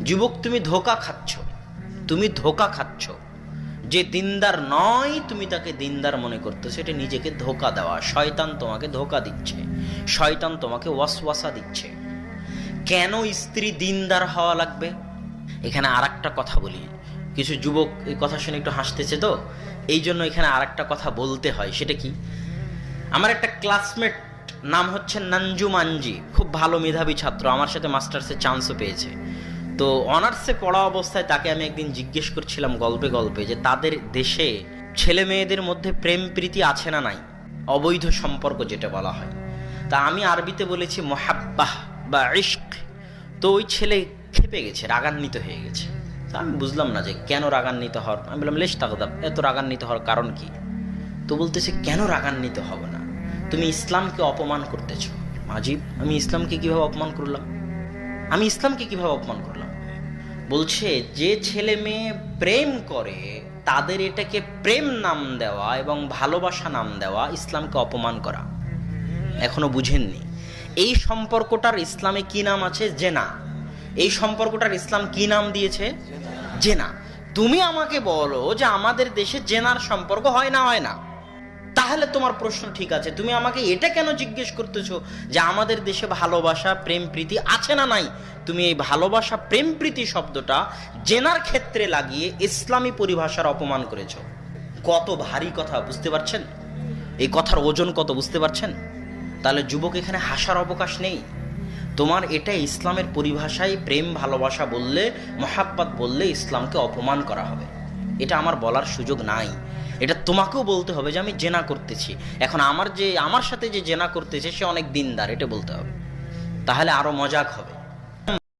যুবক, তুমি ধোঁকা খাচ্ছ, তুমি ধোঁকা খাচ্ছ। যে দিনদার নয় তুমি তাকে দিনদার মনে করতেছো, এটা নিজেকে ধোঁকা দেওয়া। শয়তান তোমাকে ধোঁকা দিচ্ছে, শয়তান তোমাকে ওয়াসওয়াসা দিচ্ছে। কেন স্ত্রী দিনদার হওয়া লাগবে? এখানে আর একটা কথা বলি, কিছু যুবক এই কথা শুনে একটু হাসতেছে, তো এই জন্য এখানে আর একটা কথা বলতে হয়। সেটা কি, আমার একটা ক্লাসমেট নাম হচ্ছে নানজু মানজি, খুব ভালো মেধাবী ছাত্র, আমার সাথে মাস্টার্সের চান্সও পেয়েছে। তো অনার্সে পড়া অবস্থায় তাকে আমি একদিন জিজ্ঞেস করছিলাম গল্পে গল্পে যে তাদের দেশে ছেলে মেয়েদের মধ্যে প্রেম প্রীতি আছে না নাই, অবৈধ সম্পর্ক যেটা বলা হয়। তা আমি আরবিতে বলেছি মোহাব্বাহ বা ইশক। তো ওই ছেলে ক্ষেপে গেছে, রাগান্বিত হয়ে গেছে। তা আমি বুঝলাম না যে কেন রাগান্বিত হওয়ার। আমি বললাম লেশ তাকদাব, এত রাগান্বিত হওয়ার কারণ কি? তো বলতেছে কেন রাগান্বিত হব না, তুমি ইসলামকে অপমান করতেছ। আজীব, আমি ইসলামকে কিভাবে অপমান করলাম? আমি ইসলামকে কিভাবে অপমান করলাম? বলছে যে ছেলে মেয়ে প্রেম করে তাদের এটাকে প্রেম নাম দেওয়া এবং ভালোবাসা নাম দেওয়া ইসলামকে অপমান করা। এখনো বুঝেননি? এই সম্পর্কটার ইসলামে কি নাম আছে? জেনা। এই সম্পর্কটার ইসলাম কি নাম দিয়েছে? জেনা। তুমি আমাকে বলো যে আমাদের দেশে জেনার সম্পর্ক হয় না, হয় না? তাহলে তোমার প্রশ্ন ঠিক আছে, তুমি আমাকে এটা কেন জিজ্ঞেস করতেছো যে আমাদের দেশে ভালোবাসা প্রেম প্রীতি আছে না নাই? তুমি এই ভালোবাসা প্রেম প্রীতি শব্দটা জেনার ক্ষেত্রে লাগিয়ে ইসলামী পরিভাষার অপমান করেছো। কত ভারী কথা, বুঝতে পারছেন? এই কথার ওজন কত, বুঝতে পারছেন? তাহলে যুবক, এখানে হাসার অবকাশ নেই। তোমার এটা ইসলামের পরিভাষায় প্রেম ভালোবাসা বললে, মহাব্বত বললে ইসলামকে অপমান করা হবে। এটা আমার বলার সুযোগ নাই। এটা তোমাকেও বলতে হবে যে আমি জেনা করতেছি। এখন আমার সাথে যে জেনা করতেছে সে অনেক দিনদার, এটা বলতে হবে। তাহলে আরো মজাক হবে।